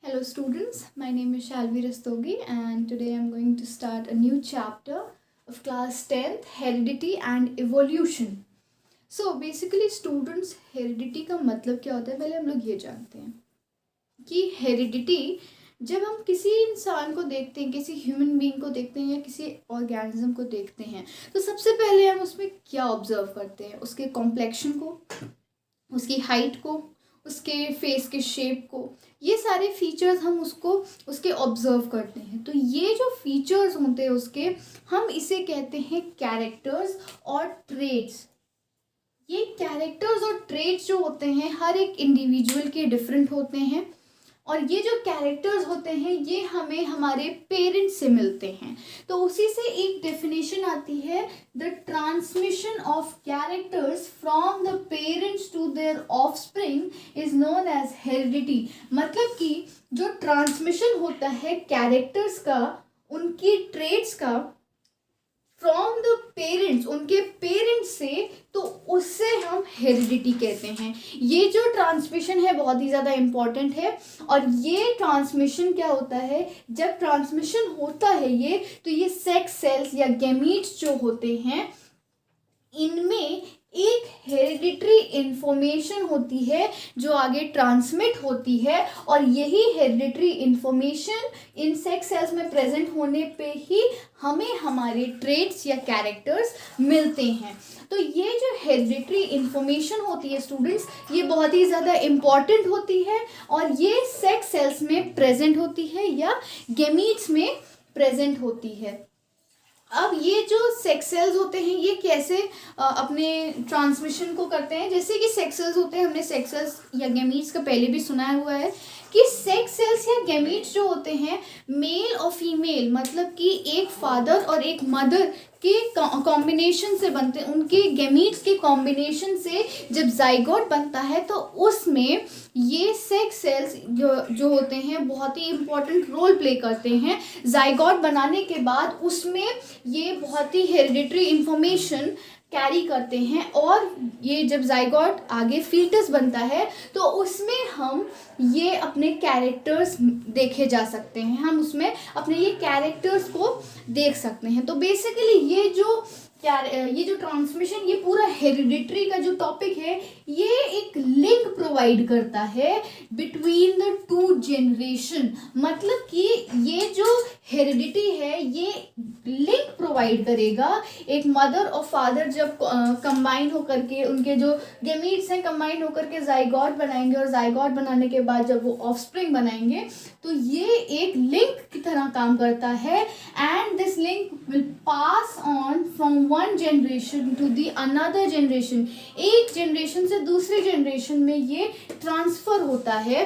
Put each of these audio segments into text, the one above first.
Hello students, my name is Shalvi Rastogi and today I am going to start a new chapter of class 10th Heredity and Evolution. So basically students heredity का मतलब क्या होता है पहले हम लोग ये जानते हैं कि हेरिडिटी जब हम किसी इंसान को देखते हैं, किसी ह्यूमन बीइंग को देखते हैं या किसी ऑर्गेनिज्म को देखते हैं तो सबसे पहले हम उसमें क्या ऑब्जर्व करते हैं, उसके कॉम्प्लेक्शन को, उसकी हाइट को, उसके फेस के शेप को, ये सारे फीचर्स हम उसके ऑब्जर्व करते हैं। तो ये जो फीचर्स होते हैं उसके, हम इसे कहते हैं कैरेक्टर्स और ट्रेट्स। ये कैरेक्टर्स और ट्रेट्स जो होते हैं हर एक इंडिविजुअल के डिफरेंट होते हैं और ये जो कैरेक्टर्स होते हैं ये हमें हमारे पेरेंट्स से मिलते हैं। तो उसी से एक डेफिनेशन आती है, the transmission of characters from the parents to their offspring is known as heredity. मतलब कि जो ट्रांसमिशन होता है कैरेक्टर्स का, उनकी ट्रेट्स का फ्रॉम द पेरेंट्स, उनके पेरेंट्स से, तो उससे हम हेरिडिटी कहते हैं। ये जो ट्रांसमिशन है बहुत ही ज़्यादा इम्पॉर्टेंट है। और ये ट्रांसमिशन क्या होता है, जब ट्रांसमिशन होता है ये, तो ये सेक्स सेल्स या गैमीट्स जो होते हैं इनमें एक हेरिडिटरी इंफॉर्मेशन होती है जो आगे ट्रांसमिट होती है और यही hereditary information in sex cells में प्रेजेंट होने पे ही हमें हमारे ट्रेट्स या कैरेक्टर्स मिलते हैं। तो ये जो हेरिडिटरी इंफॉर्मेशन होती है स्टूडेंट्स, ये बहुत ही ज़्यादा इम्पॉर्टेंट होती है और ये सेक्स सेल्स में प्रेजेंट होती है या गैमीट्स में प्रेजेंट होती है। अब ये जो सेक्स सेल्स होते हैं ये कैसे अपने ट्रांसमिशन को करते हैं, जैसे कि सेक्स सेल्स होते हैं, हमने सेक्स सेल्स या गैमीट्स का पहले भी सुना हुआ है कि सेक्स सेल्स या गैमीट्स जो होते हैं मेल और फीमेल, मतलब कि एक फादर और एक मदर के कॉम्बिनेशन से बनते हैं। उनके गैमीट्स के कॉम्बिनेशन से जब जाइगोट बनता है तो उसमें ये सेक्स सेल्स जो होते हैं बहुत ही इम्पोर्टेंट रोल प्ले करते हैं। जाइगोट बनाने के बाद उसमें ये बहुत ही हेरिडिटरी इंफॉर्मेशन कैरी करते हैं और ये जब जाइगोट आगे फीटस बनता है तो उसमें हम ये अपने कैरेक्टर्स देखे जा सकते हैं, हम उसमें अपने ये कैरेक्टर्स को देख सकते हैं। तो बेसिकली ये जो ट्रांसमिशन, ये पूरा हेरिडिटरी का जो टॉपिक है ये एक लिंक प्रोवाइड करता है बिटवीन द टू जनरेशन। मतलब कि ये जो हेरिडिटी है ये लिंक प्रोवाइड करेगा, एक मदर और फादर जब कंबाइन होकर के, उनके जो गैमीट्स हैं कंबाइन होकर के जाइगोट बनाएंगे और जाइगोट बनाने के बाद जब वो ऑफस्प्रिंग बनाएंगे तो ये एक लिंक की तरह काम करता है। And this link will pass on from one generation to the another generation. एक जनरेशन से दूसरी जनरेशन में ये ट्रांसफर होता है।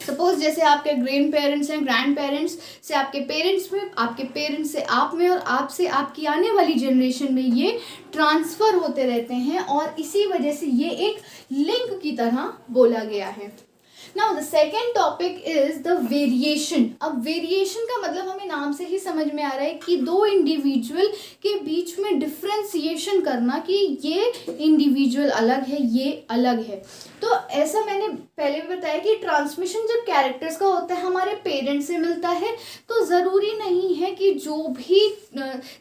सपोज जैसे आपके ग्रैंड पेरेंट्स हैं, ग्रैंड पेरेंट्स से आपके पेरेंट्स में, आपके पेरेंट्स से आप में और आपसे आपकी आने वाली जनरेशन में ये ट्रांसफ़र होते रहते हैं और इसी वजह से ये एक लिंक की तरह बोला गया है। Now the second topic is the variation. अब वेरिएशन का मतलब हमें नाम से ही समझ में आ रहा है कि दो इंडिविजुअल के बीच में डिफ्रेंसिएशन करना कि ये इंडिविजुअल अलग है, ये अलग है। तो ऐसा मैंने पहले भी बताया कि ट्रांसमिशन जब कैरेक्टर्स का होता है हमारे पेरेंट्स से मिलता है, तो ज़रूरी नहीं है कि जो भी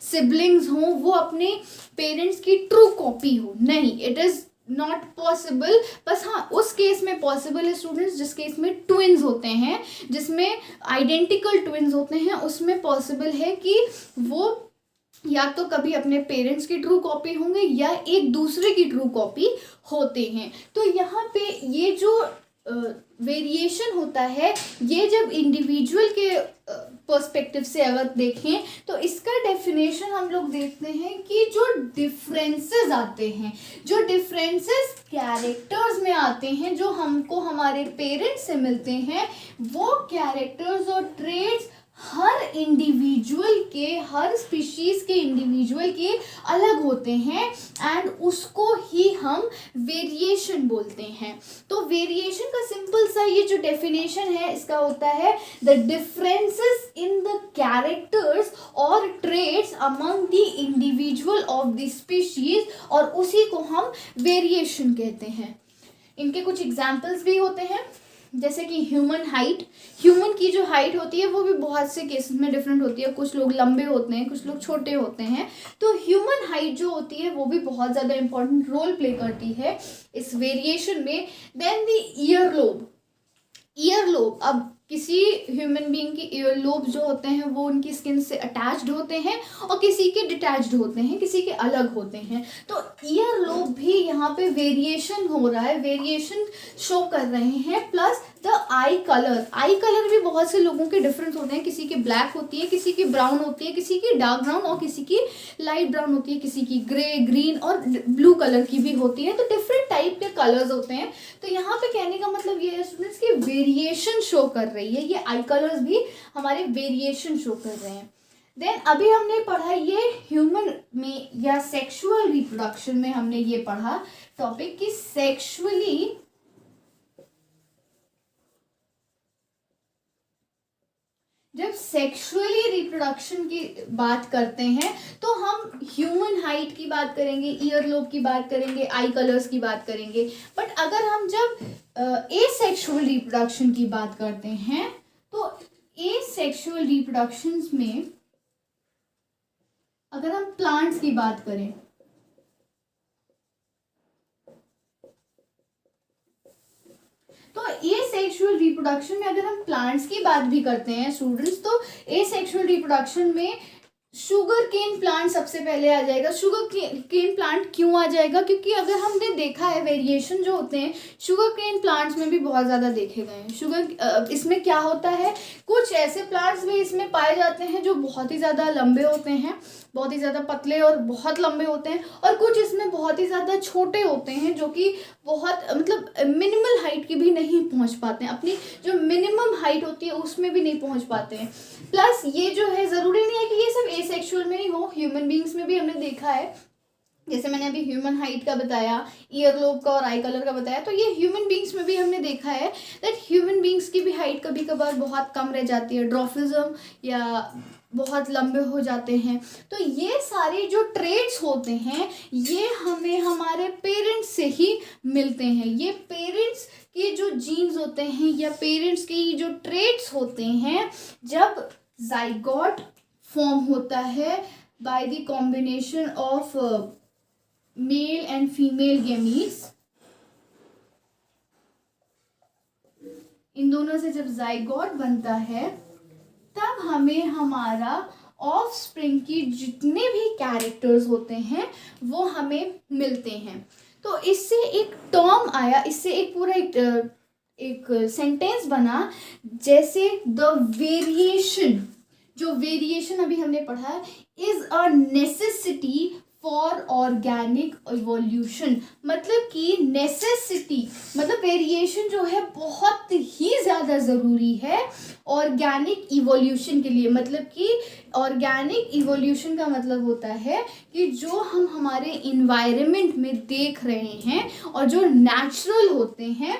सिबलिंग्स हों वो अपने पेरेंट्स की ट्रू कॉपी हो, नहीं, इट इज़ नॉट पॉसिबल। बस हाँ, उस केस में पॉसिबल है स्टूडेंट्स जिस केस में ट्विन्स होते हैं, जिसमें आइडेंटिकल ट्विन्स होते हैं, उसमें पॉसिबल है कि वो या तो कभी अपने पेरेंट्स की ट्रू कॉपी होंगे या एक दूसरे की ट्रू कॉपी होते हैं। तो यहाँ पे ये जो वेरिएशन होता है ये जब इंडिविजुअल के पर्सपेक्टिव से अगर देखें तो इसका डेफिनेशन हम लोग देखते हैं कि जो डिफरेंसेस आते हैं, जो डिफरेंसेस कैरेक्टर्स में आते हैं, जो हमको हमारे पेरेंट्स से मिलते हैं, वो कैरेक्टर्स और ट्रेट्स हर इंडिविजुअल के, हर स्पीशीज़ के इंडिविजुअल के अलग होते हैं एंड उसको ही हम वेरिएशन बोलते हैं। तो वेरिएशन का सिंपल सा ये जो डेफिनेशन है इसका होता है the differences in the characters और traits among the individual of the species, और उसी को हम वेरिएशन कहते हैं। इनके कुछ एग्जाम्पल्स भी होते हैं। जैसे कि ह्यूमन की जो हाइट होती है वो भी बहुत से केसेस में डिफरेंट होती है। कुछ लोग लंबे होते हैं, कुछ लोग छोटे होते हैं। तो ह्यूमन हाइट जो होती है वो भी बहुत ज़्यादा इंपॉर्टेंट रोल प्ले करती है इस वेरिएशन में। देन द ईयरलोब, अब किसी ह्यूमन बीइंग की ईयरलोब जो होते हैं वो उनकी स्किन से अटैच्ड होते हैं और किसी के डिटैच्ड होते हैं, किसी के अलग होते हैं। तो ईयरलोब भी यहाँ पे वेरिएशन हो रहा है, वेरिएशन शो कर रहे हैं। प्लस द आई कलर भी बहुत से लोगों के डिफरेंस होते हैं। किसी की ब्लैक होती है, किसी की ब्राउन होती है, किसी की डार्क ब्राउन और किसी की लाइट ब्राउन होती है, किसी की ग्रे, ग्रीन और ब्लू कलर की भी होती है। तो डिफरेंट टाइप के कलर्स होते हैं। तो यहाँ पे कहने का मतलब ये है स्टूडेंट्स की वेरिएशन शो कर रही है, ये आई कलर्स भी हमारे वेरिएशन शो कर रहे हैं। देन अभी हमने पढ़ा ये ह्यूमन में या सेक्सुअल रिप्रोडक्शन में हमने ये पढ़ा टॉपिक कि जब सेक्सुअली रिप्रोडक्शन की बात करते हैं तो हम ह्यूमन हाइट की बात करेंगे, ईयरलोब की बात करेंगे, आई कलर्स की बात करेंगे। बट अगर हम जब एसेक्सुअल रिप्रोडक्शन की बात करते हैं तो एसेक्सुअल रिप्रोडक्शन में अगर हम प्लांट्स की बात करें तो एसेक्सुअल रिप्रोडक्शन में अगर हम प्लांट्स की बात भी करते हैं स्टूडेंट्स, तो एसेक्सुअल रिप्रोडक्शन में शुगर केन प्लांट सबसे पहले आ जाएगा। शुगर केन प्लांट क्यों आ जाएगा? क्योंकि अगर हमने देखा है वेरिएशन जो होते हैं शुगर केन प्लांट्स में भी बहुत ज़्यादा देखे गए हैं। इसमें क्या होता है, कुछ ऐसे प्लांट्स भी इसमें पाए जाते हैं जो बहुत ही ज़्यादा लंबे होते हैं, बहुत ही ज़्यादा पतले और बहुत लंबे होते हैं, और कुछ इसमें बहुत ही ज़्यादा छोटे होते हैं जो कि बहुत मतलब मिनिमल हाइट की भी नहीं पहुंच पाते हैं, अपनी जो मिनिमम हाइट होती है उसमें भी नहीं पहुंच पाते हैं। प्लस ये जो है ज़रूरी नहीं है कि ये सब एसेक्सुअल में ही हो, ह्यूमन बींग्स में भी हमने देखा है। जैसे मैंने अभी ह्यूमन हाइट का बताया, ईयरलोब का और आई कलर का बताया, तो ये ह्यूमन बींग्स में भी हमने देखा है दैट ह्यूमन बींग्स की भी हाइट कभी कभार बहुत कम रह जाती है, ड्वार्फिज्म या बहुत लंबे हो जाते हैं। तो ये सारे जो ट्रेड्स होते हैं ये हमें हमारे पेरेंट्स से ही मिलते हैं। ये पेरेंट्स के जो जीन्स होते हैं या पेरेंट्स के जो ट्रेड्स होते हैं, जब जाइगोट फॉर्म होता है by the combination of male and female gametes, इन दोनों से जब जाइगोट बनता है तब हमें हमारा ऑफ स्प्रिंग की जितने भी कैरेक्टर्स होते हैं वो हमें मिलते हैं। तो इससे एक टर्म आया, इससे एक पूरा एक सेंटेंस बना, जैसे द वेरिएशन, जो वेरिएशन अभी हमने पढ़ा is a necessity for organic evolution. मतलब कि नेसेसिटी मतलब वेरिएशन जो है बहुत ही ज़्यादा ज़रूरी है ऑर्गेनिक इवोल्यूशन के लिए। मतलब कि ऑर्गेनिक इवोल्यूशन का मतलब होता है कि जो हम हमारे इन्वायरमेंट में देख रहे हैं और जो नेचुरल होते हैं,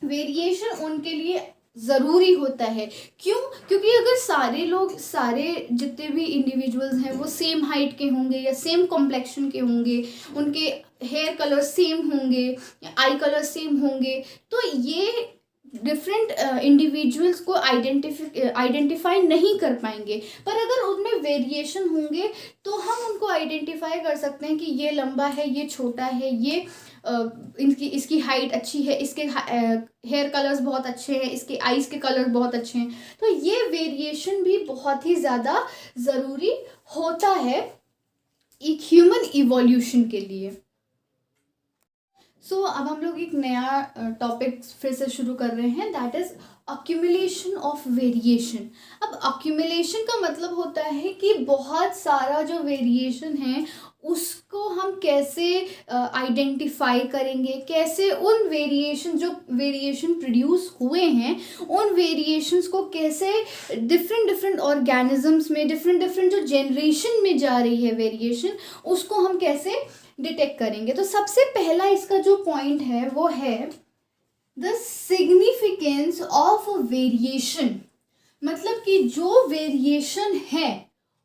वेरिएशन उनके लिए ज़रूरी होता है। क्यों? क्योंकि अगर सारे लोग, सारे जितने भी इंडिविजुअल्स हैं वो सेम हाइट के होंगे या सेम कॉम्प्लेक्शन के होंगे, उनके हेयर कलर सेम होंगे या आई कलर सेम होंगे, तो ये डिफरेंट इंडिविजुअल्स को आइडेंटिफाई नहीं कर पाएंगे। पर अगर उनमें वेरिएशन होंगे तो हम उनको आइडेंटिफाई कर सकते हैं कि ये लंबा है, ये छोटा है, ये इसकी हाइट अच्छी है, इसके हेयर कलर्स बहुत अच्छे हैं, इसके आईज के कलर्स बहुत अच्छे हैं। तो ये वेरिएशन भी बहुत ही ज़्यादा ज़रूरी होता है एक ह्यूमन इवोल्यूशन के लिए। सो अब हम लोग एक नया टॉपिक फिर से शुरू कर रहे हैं, that is accumulation of variation. अब अक्यूमुलेशन का मतलब होता है कि बहुत सारा जो वेरिएशन है उसको हम कैसे आइडेंटिफाई करेंगे, कैसे उन जो वेरिएशन प्रोड्यूस हुए हैं उन वेरिएशंस को कैसे डिफरेंट ऑर्गेनिजम्स में डिफरेंट जो जनरेशन में जा रही है वेरिएशन, उसको हम कैसे डिटेक्ट करेंगे। तो सबसे पहला इसका जो पॉइंट है वो है द सिग्निफिकेंस ऑफ वेरिएशन। मतलब कि जो वेरिएशन है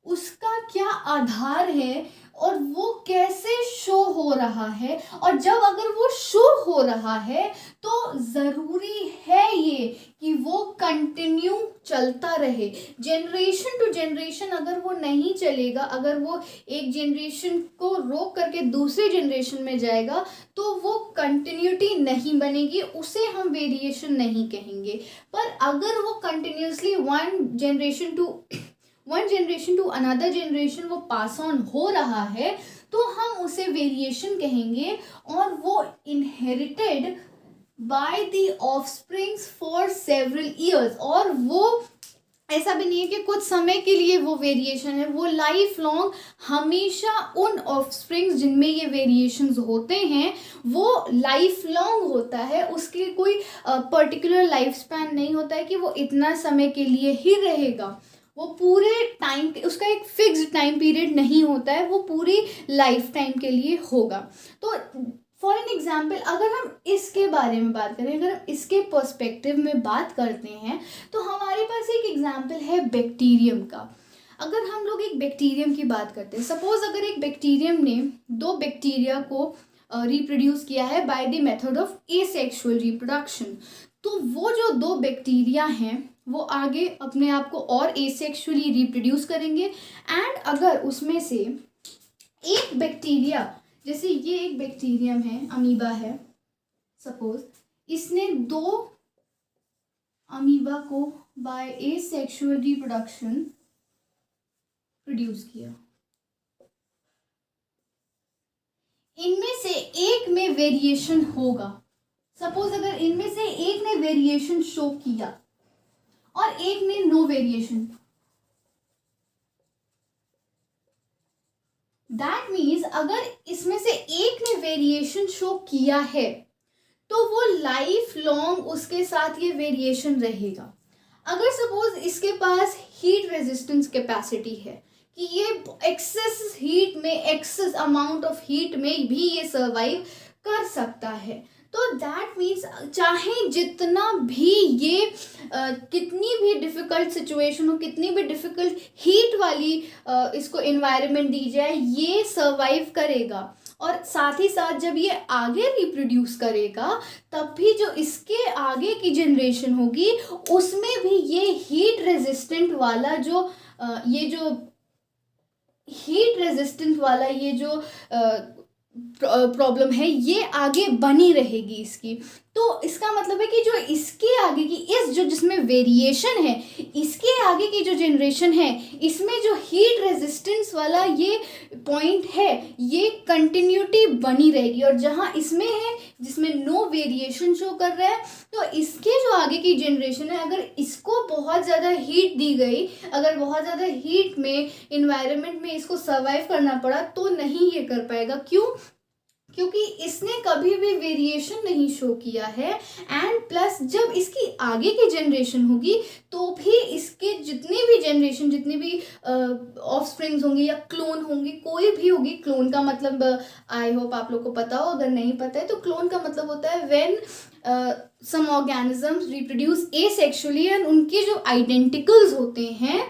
उसका क्या आधार है, और वो कैसे शो हो रहा है, और जब अगर वो शो हो रहा है तो ज़रूरी है ये कि वो कंटिन्यू चलता रहे, जनरेशन टू जनरेशन। अगर वो नहीं चलेगा, अगर वो एक जनरेशन को रोक करके दूसरे जनरेशन में जाएगा तो वो कंटिन्यूटी नहीं बनेगी, उसे हम वेरिएशन नहीं कहेंगे। पर अगर वो continuously one generation to another generation वो पास ऑन हो रहा है तो हम उसे वेरिएशन कहेंगे, और वो inherited by the offsprings for several years. और वो ऐसा भी नहीं है कि कुछ समय के लिए वो वेरिएशन है, वो लाइफ लॉन्ग हमेशा उन ऑफस्प्रिंग्स जिनमें ये वेरिएशंस होते हैं वो लाइफ लॉन्ग होता है, उसके कोई पर्टिकुलर लाइफ स्पैन नहीं होता है कि वो इतना समय के लिए ही रहेगा। वो पूरे टाइम, उसका एक फिक्स्ड टाइम पीरियड नहीं होता है, वो पूरी लाइफ टाइम के लिए होगा। तो फॉर एन एग्जाम्पल, अगर हम इसके बारे में बात करें, अगर हम इसके पर्सपेक्टिव में बात करते हैं तो हमारे पास एक एग्जाम्पल है बैक्टीरियम का। अगर हम लोग एक बैक्टीरियम की बात करते हैं, सपोज अगर एक बैक्टीरियम ने दो बैक्टीरिया को रिप्रोड्यूस किया है by the method of asexual reproduction, तो वो जो दो बैक्टीरिया हैं वो आगे अपने आप को और एसेक्सुअली रिप्रोड्यूस करेंगे। एंड अगर उसमें से एक बैक्टीरिया, जैसे ये एक बैक्टीरियम है, अमीबा है सपोज, इसने दो अमीबा को बाय एसेक्सुअल रिप्रोडक्शन प्रोड्यूस किया, इनमें से एक में वेरिएशन होगा। सपोज अगर इनमें से एक ने वेरिएशन शो किया और एक ने नो वेरिएशन, दैट मीन्स अगर इसमें से एक ने वेरिएशन शो किया है तो वो लाइफ लॉन्ग उसके साथ ये वेरिएशन रहेगा। अगर सपोज इसके पास हीट रेजिस्टेंस कैपेसिटी है कि ये एक्सेस हीट में, एक्सेस अमाउंट ऑफ हीट में भी ये सर्वाइव कर सकता है, तो दैट मीन्स चाहे जितना भी ये कितनी भी डिफ़िकल्ट सिचुएशन हो, कितनी भी डिफ़िकल्ट हीट वाली इसको इन्वायरमेंट दी जाए, ये सर्वाइव करेगा। और साथ ही साथ जब ये आगे रिप्रोड्यूस करेगा तब भी जो इसके आगे की जनरेशन होगी उसमें भी ये हीट रेजिस्टेंट वाला जो प्रॉब्लम है ये आगे बनी रहेगी इसकी। तो इसका मतलब है कि जो इसके आगे की जिसमें वेरिएशन है, इसके आगे की जो जनरेशन है, इसमें जो हीट रेजिस्टेंस वाला ये पॉइंट है, ये कंटिन्यूटी बनी रहेगी। और जहाँ इसमें है, जिसमें नो वेरिएशन शो कर रहा है, तो इसके जो आगे की जनरेशन है, अगर इसको बहुत ज़्यादा हीट दी गई, अगर बहुत ज़्यादा हीट में, इन्वायरमेंट में इसको सर्वाइव करना पड़ा, तो नहीं ये कर पाएगा। क्यों? क्योंकि इसने कभी भी वेरिएशन नहीं शो किया है। एंड प्लस जब इसकी आगे की जनरेशन होगी तो भी इसके जितनी भी जनरेशन, जितनी भी ऑफस्प्रिंग्स होंगी या क्लोन होंगी, कोई भी होगी, क्लोन का मतलब आई होप आप लोग को पता हो, अगर नहीं पता है तो क्लोन का मतलब होता है when some organisms reproduce asexually and उनके जो आइडेंटिकल्स होते हैं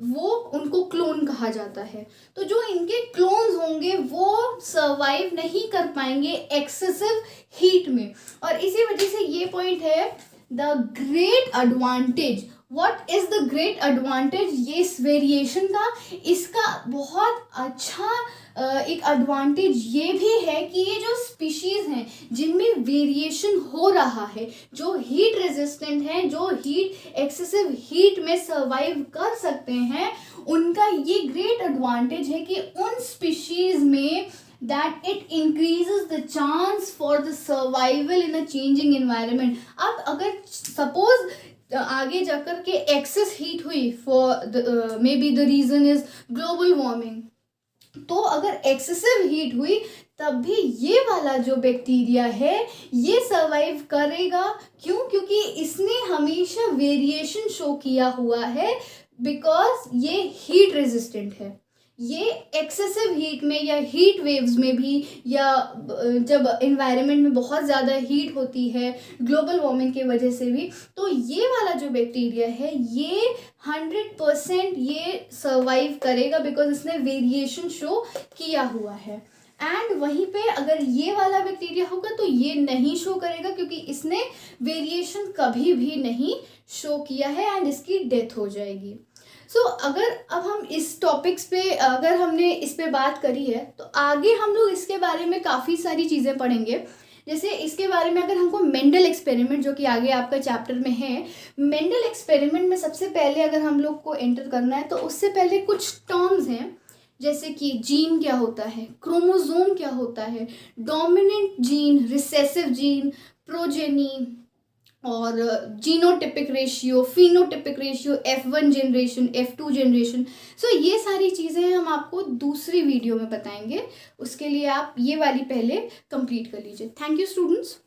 वो उनको क्लोन कहा जाता है। तो जो इनके क्लोन्स होंगे वो सर्वाइव नहीं कर पाएंगे एक्सेसिव हीट में। और इसी वजह से ये पॉइंट है the great advantage. What is the great advantage? ये इस वेरिएशन का, इसका बहुत अच्छा एक एडवांटेज ये भी है कि ये जो स्पीशीज हैं जिनमें वेरिएशन हो रहा है, जो हीट रेजिस्टेंट हैं, जो हीट एक्सेसिव हीट में सर्वाइव कर सकते हैं, उनका ये ग्रेट एडवांटेज है कि उन स्पीशीज में that it increases the chance for the survival in a changing environment। अब अगर suppose आगे जाकर के एक्सेस हीट हुई for may be the reason is global warming, तो अगर एक्सेसिव हीट हुई तब भी ये वाला जो बैक्टीरिया है ये सर्वाइव करेगा। क्यों? क्योंकि इसने हमेशा वेरिएशन शो किया हुआ है, बिकॉज ये हीट रेजिस्टेंट है, ये एक्सेसिव हीट में या हीट वेव्स में भी, या जब एनवायरनमेंट में बहुत ज़्यादा हीट होती है ग्लोबल वार्मिंग की वजह से भी, तो ये वाला जो बैक्टीरिया है ये 100% ये सर्वाइव करेगा, बिकॉज इसने वेरिएशन शो किया हुआ है। एंड वहीं पे अगर ये वाला बैक्टीरिया होगा तो ये नहीं शो करेगा, क्योंकि इसने वेरिएशन कभी भी नहीं शो किया है एंड इसकी डेथ हो जाएगी। सो अगर अब हम इस टॉपिक्स पे, अगर हमने इस पे बात करी है, तो आगे हम लोग इसके बारे में काफ़ी सारी चीज़ें पढ़ेंगे। जैसे इसके बारे में अगर हमको मेंडल एक्सपेरिमेंट, जो कि आगे आपका चैप्टर में है, मेंडल एक्सपेरिमेंट में सबसे पहले अगर हम लोग को एंटर करना है तो उससे पहले कुछ टर्म्स हैं, जैसे कि जीन क्या होता है, क्रोमोसोम क्या होता है, dominant gene, recessive gene, progeny, और genotypic ratio, phenotypic ratio, F1 generation, F2 generation. So ये सारी चीज़ें हम आपको दूसरी वीडियो में बताएंगे, उसके लिए आप ये वाली पहले कंप्लीट कर लीजिए। Thank you students.